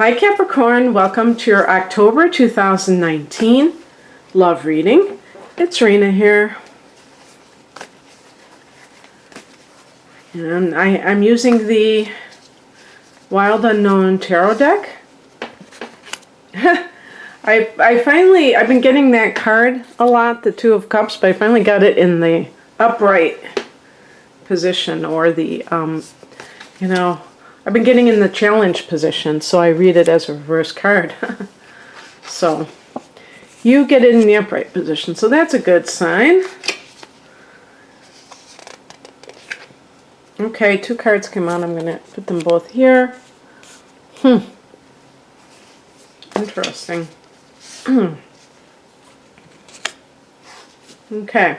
Hi Capricorn, welcome to your October 2019 love reading. It's Rena here. And I'm using the Wild Unknown Tarot deck. I've been getting that card a lot, the Two of Cups, but I finally got it in the upright position, or the, I've been getting in the challenge position, so I read it as a reverse card. So you get it in the upright position, so that's a good sign. Okay, two cards came out. I'm going to put them both here. Interesting. Okay.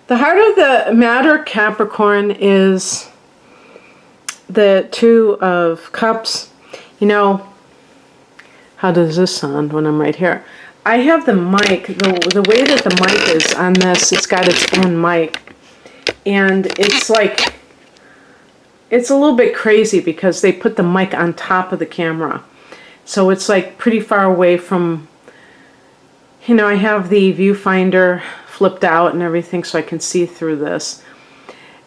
The heart of the matter, Capricorn, is the Two of Cups. You know, how does this sound when I'm right here? I have the mic, the way that the mic is on this, it's got its own mic. And it's like, it's a little bit crazy because they put the mic on top of the camera. So it's like pretty far away from, I have the viewfinder flipped out and everything so I can see through this.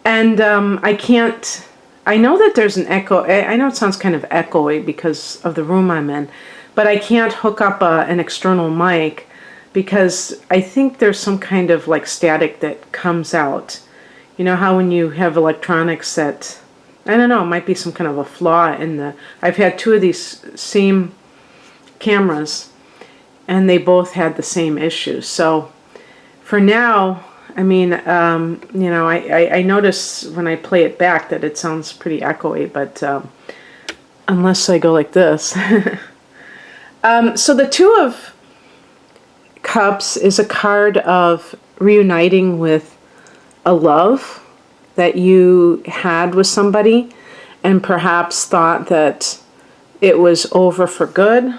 And I know that there's an echo. I know it sounds kind of echoey because of the room I'm in, but I can't hook up an external mic because I think there's some kind of like static that comes out. You know how when you have electronics that, I don't know, it might be some kind of a flaw in the, I've had two of these same cameras and they both had the same issue. So for now, I mean, I notice when I play it back that it sounds pretty echoey, but unless I go like this. So the Two of Cups is a card of reuniting with a love that you had with somebody and perhaps thought that it was over for good.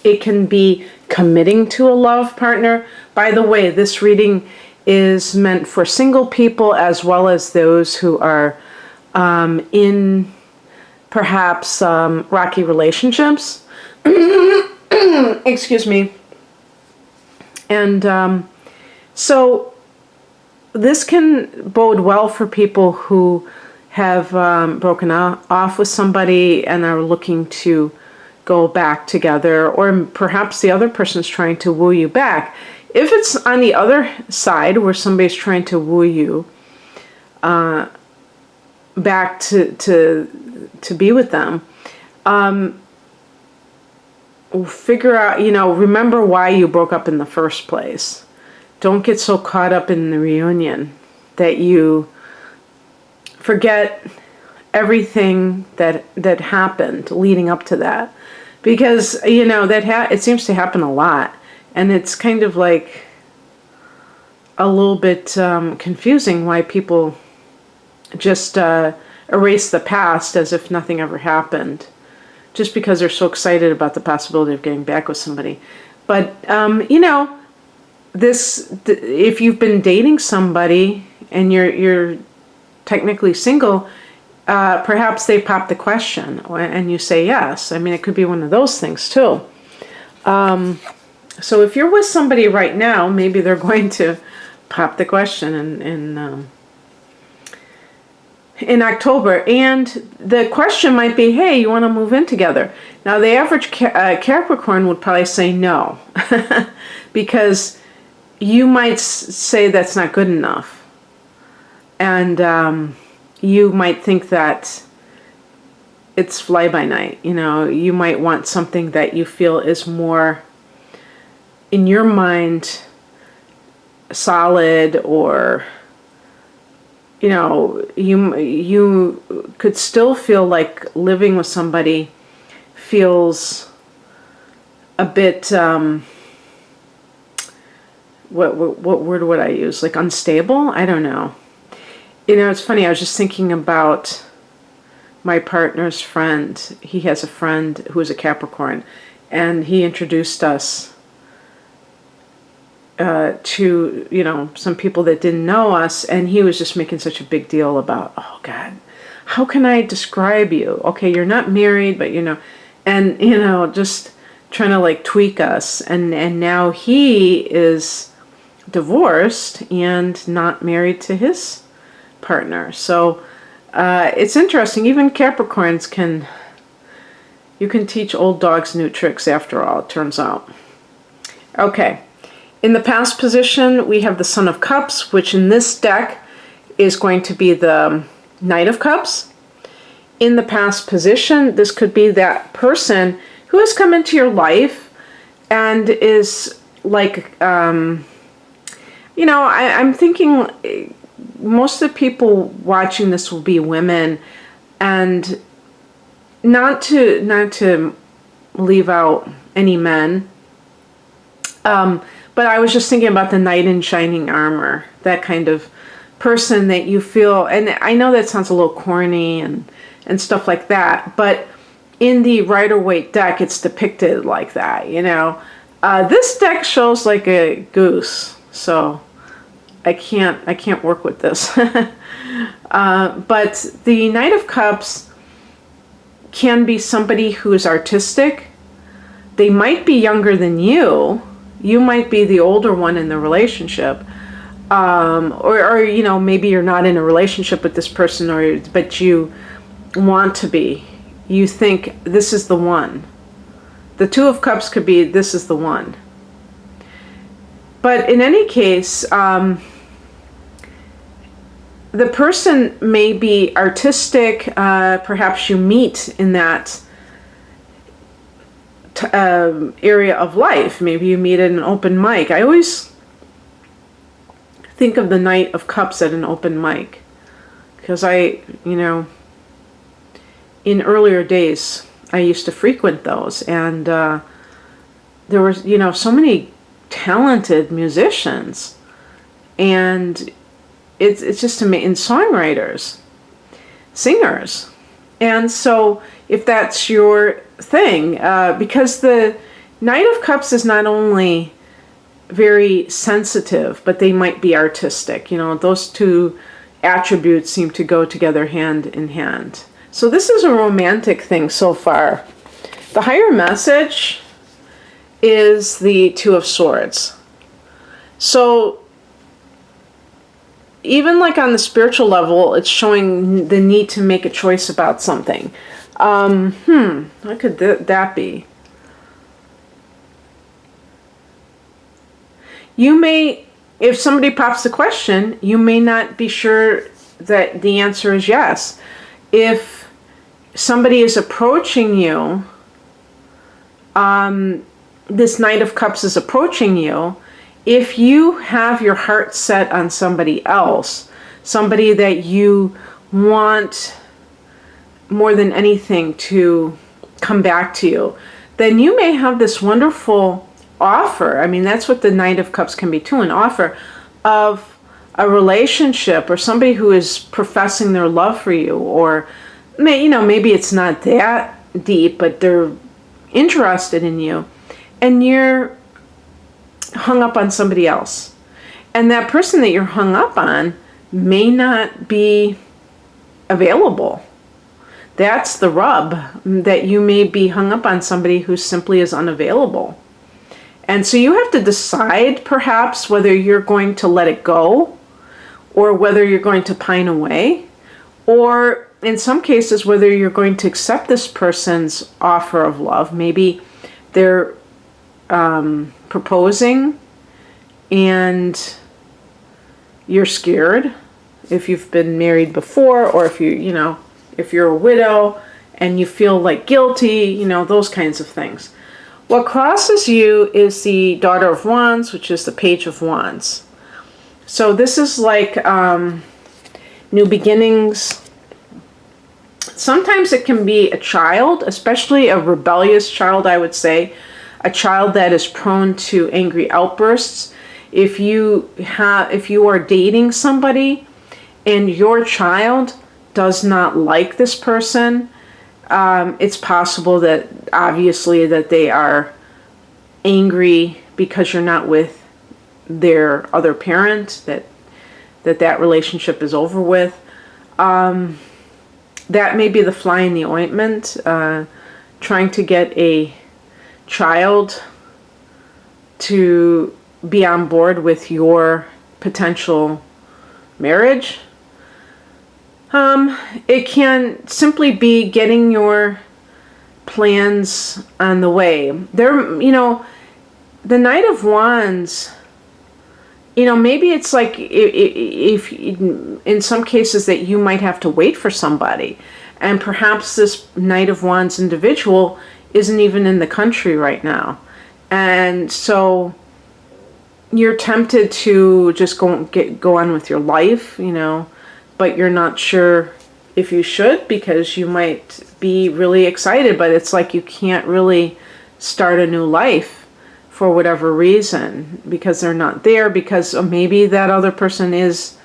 It can be committing to a love partner. By the way, this reading is meant for single people as well as those who are in perhaps rocky relationships. Excuse me. And so this can bode well for people who have broken off with somebody and are looking to go back together, or perhaps the other person's trying to woo you back. If it's on the other side where somebody's trying to woo you back to be with them, figure out, remember why you broke up in the first place. Don't get so caught up in the reunion that you forget everything that happened leading up to that. Because, it seems to happen a lot. And it's kind of like a little bit confusing why people just erase the past as if nothing ever happened, just because they're so excited about the possibility of getting back with somebody. But, if you've been dating somebody and you're technically single, perhaps they pop the question and you say yes. I mean, it could be one of those things too. So if you're with somebody right now, maybe they're going to pop the question in October. And the question might be, hey, you want to move in together? Now, the average Capricorn would probably say no, because you might say that's not good enough. And you might think that it's fly-by-night. You might want something that you feel is more, in your mind, solid, or you could still feel like living with somebody feels a bit what word would I use, like unstable? I don't know. It's funny, I was just thinking about my partner's friend. He has a friend who is a Capricorn, and he introduced us to, some people that didn't know us, and he was just making such a big deal about, oh God, how can I describe you? Okay, you're not married, but and just trying to like tweak us, and now he is divorced and not married to his partner. So it's interesting. Even Capricorns you can teach old dogs new tricks after all, it turns out. Okay. In the past position, we have the Son of Cups, which in this deck is going to be the Knight of Cups. In the past position, this could be that person who has come into your life and is like, I'm thinking most of the people watching this will be women, and not to leave out any men. But I was just thinking about the knight in shining armor, that kind of person that you feel, and I know that sounds a little corny and stuff like that, but in the Rider-Waite deck, it's depicted like that, This deck shows like a goose, so I can't work with this. But the Knight of Cups can be somebody who is artistic. They might be younger than you. You might be the older one in the relationship, or maybe you're not in a relationship with this person, but you want to be. You think this is the one. The Two of Cups could be this is the one. But in any case, the person may be artistic. Perhaps you meet in that area of life. Maybe you meet at an open mic. I always think of the Knight of Cups at an open mic, because in earlier days I used to frequent those, and there was so many talented musicians, and it's just amazing, and songwriters, singers. And so if that's your thing, because the Knight of Cups is not only very sensitive, but they might be artistic. Those two attributes seem to go together hand in hand. So this is a romantic thing so far. The higher message is the Two of Swords. So even like on the spiritual level, it's showing the need to make a choice about something. What could that be? You may, if somebody pops the question, you may not be sure that the answer is yes. If somebody is approaching you, this Knight of Cups is approaching you, if you have your heart set on somebody else, somebody that you want more than anything to come back to you, then you may have this wonderful offer. I mean, that's what the Knight of Cups can be too, an offer of a relationship, or somebody who is professing their love for you, or maybe it's not that deep, but they're interested in you, and you're hung up on somebody else. And that person that you're hung up on may not be available. That's the rub, that you may be hung up on somebody who simply is unavailable. And so you have to decide perhaps whether you're going to let it go, or whether you're going to pine away, or in some cases whether you're going to accept this person's offer of love. Maybe they're proposing and you're scared, if you've been married before, or if you're a widow and you feel like guilty, those kinds of things. What crosses you is the Daughter of Wands, which is the Page of Wands. So this is like new beginnings. Sometimes it can be a child, especially a rebellious child, I would say. A child that is prone to angry outbursts. If you are dating somebody and your child does not like this person, it's possible that obviously that they are angry because you're not with their other parent, that relationship is over with. That may be the fly in the ointment, trying to get a child to be on board with your potential marriage. It can simply be getting your plans on the way. The Knight of Wands, maybe it's like if in some cases that you might have to wait for somebody, and perhaps this Knight of Wands individual isn't even in the country right now, and so you're tempted to just go on with your life, but you're not sure if you should, because you might be really excited, but it's like you can't really start a new life for whatever reason, because they're not there, because maybe that other person is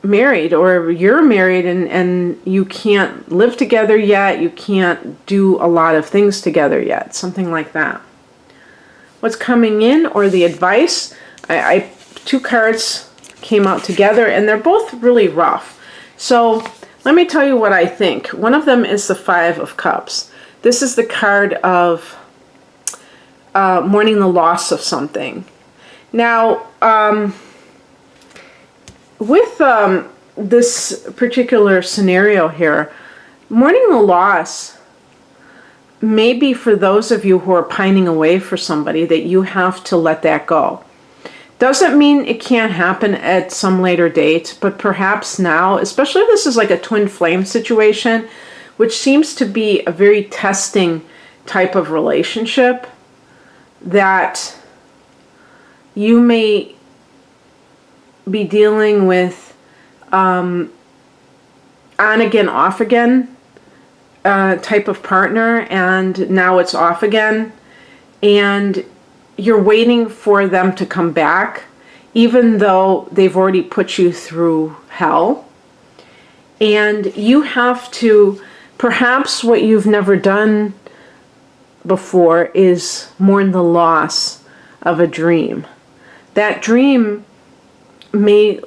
married, or you're married and you can't live together yet, you can't do a lot of things together yet, something like that. What's coming in, or the advice, two cards came out together, and they're both really rough. So let me tell you what I think. One of them is the Five of Cups. This is the card of mourning the loss of something. Now, with this particular scenario here, mourning the loss may be for those of you who are pining away for somebody, that you have to let that go. Doesn't mean it can't happen at some later date, but perhaps now, especially if this is like a twin flame situation, which seems to be a very testing type of relationship, that you may be dealing with on again, off again type of partner, and now it's off again, and you're waiting for them to come back, even though they've already put you through hell. And you have to, perhaps what you've never done before is mourn the loss of a dream. That dream may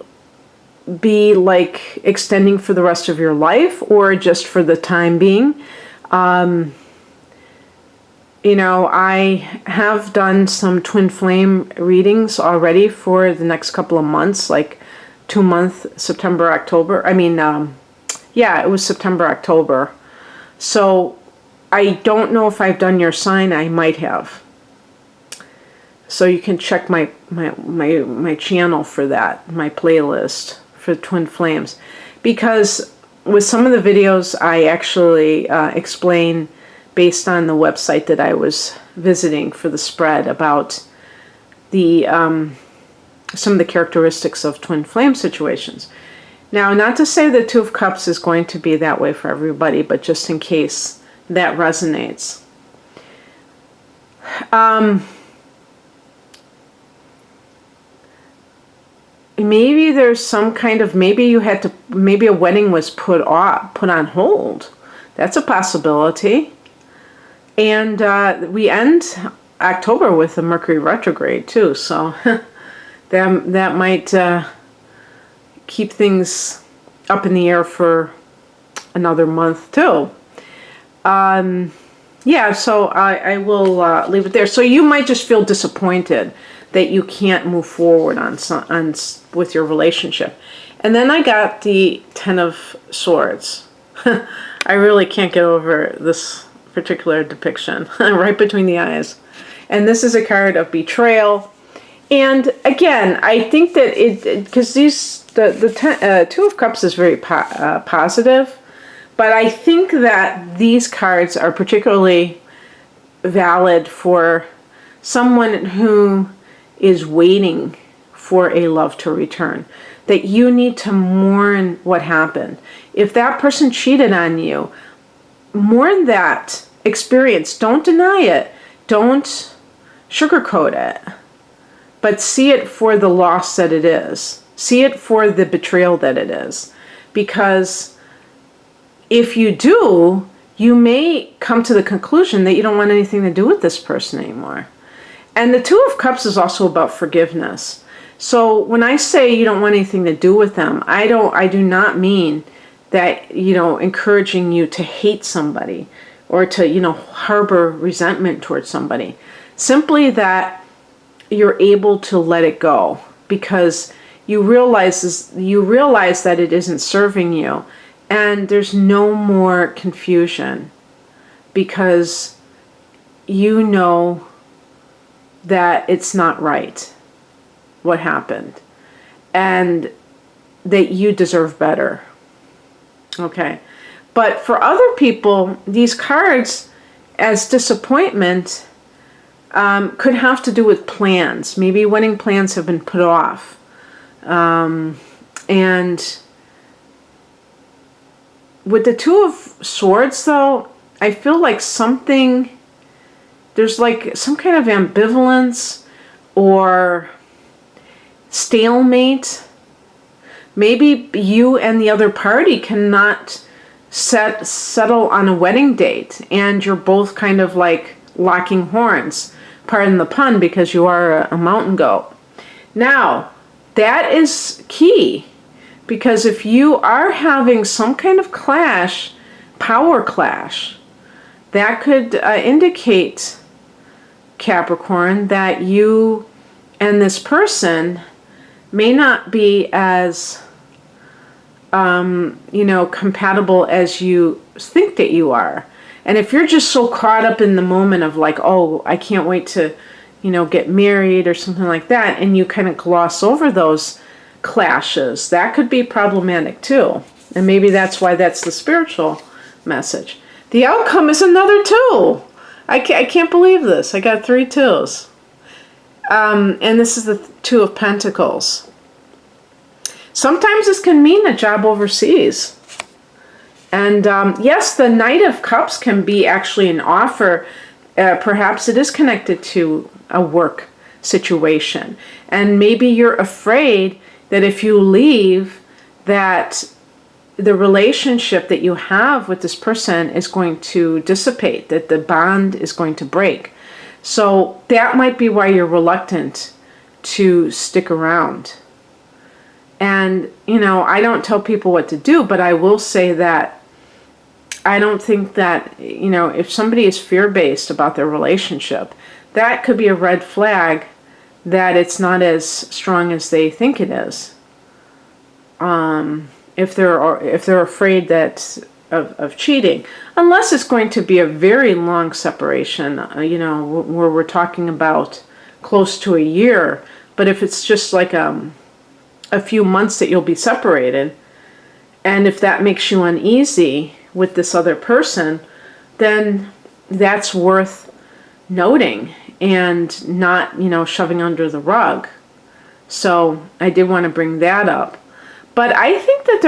be like extending for the rest of your life, or just for the time being. I have done some twin flame readings already for the next couple of months, like 2 months, September, October. It was September, October. So I don't know if I've done your sign. I might have. So you can check my channel for that, my playlist for twin flames, because with some of the videos I actually explain, based on the website that I was visiting for the spread, about the some of the characteristics of twin flame situations. Now, not to say the Two of Cups is going to be that way for everybody, but just in case that resonates. Maybe there's some kind of, maybe a wedding was put on hold. That's a possibility. And we end October with the Mercury retrograde too, so that might keep things up in the air for another month too. So I will leave it there. So you might just feel disappointed that you can't move forward with your relationship. And then I got the Ten of Swords. I really can't get over this particular depiction, right between the eyes. And this is a card of betrayal. And again, I think that because the Two of Cups is very positive, but I think that these cards are particularly valid for someone who is waiting for a love to return. That you need to mourn what happened. If that person cheated on you, mourn that experience. Don't deny it. Don't sugarcoat it. But see it for the loss that it is. See it for the betrayal that it is. Because if you do, you may come to the conclusion that you don't want anything to do with this person anymore. And the Two of Cups is also about forgiveness. So when I say you don't want anything to do with them, I do not mean that, encouraging you to hate somebody or to, harbor resentment towards somebody. Simply that you're able to let it go because you realize that it isn't serving you, and there's no more confusion because you know that it's not right what happened and that you deserve better. Okay. But for other people, these cards as disappointment could have to do with plans. Maybe wedding plans have been put off. And with the Two of Swords, though, I feel like there's like some kind of ambivalence or stalemate. Maybe you and the other party cannot settle on a wedding date, and you're both kind of like locking horns, pardon the pun, because you are a mountain goat. Now, that is key, because if you are having some kind of clash, power clash, that could indicate, Capricorn, that you and this person may not be as compatible as you think that you are. And if you're just so caught up in the moment of like, oh, I can't wait to, get married or something like that, and you kind of gloss over those clashes, that could be problematic too. And maybe that's why that's the spiritual message. The outcome is another 2. I can't believe this. I got 3 2s. And this is the 2 of Pentacles. Sometimes this can mean a job overseas. And yes, the Knight of Cups can be actually an offer. Perhaps it is connected to a work situation. And maybe you're afraid that if you leave, that the relationship that you have with this person is going to dissipate, that the bond is going to break. So that might be why you're reluctant to stick around. And, I don't tell people what to do, but I will say that I don't think that, if somebody is fear-based about their relationship, that could be a red flag that it's not as strong as they think it is. If they're afraid of cheating, unless it's going to be a very long separation, where we're talking about close to a year. But if it's just like a few months that you'll be separated, and if that makes you uneasy with this other person, then that's worth noting and not, shoving under the rug. So I did want to bring that up. But I think that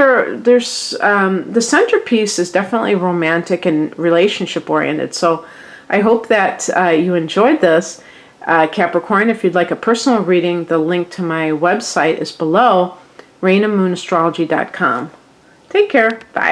there's the centerpiece is definitely romantic and relationship oriented. So I hope that you enjoyed this, Capricorn. If you'd like a personal reading, the link to my website is below, rainandmoonastrology.com. Take care. Bye.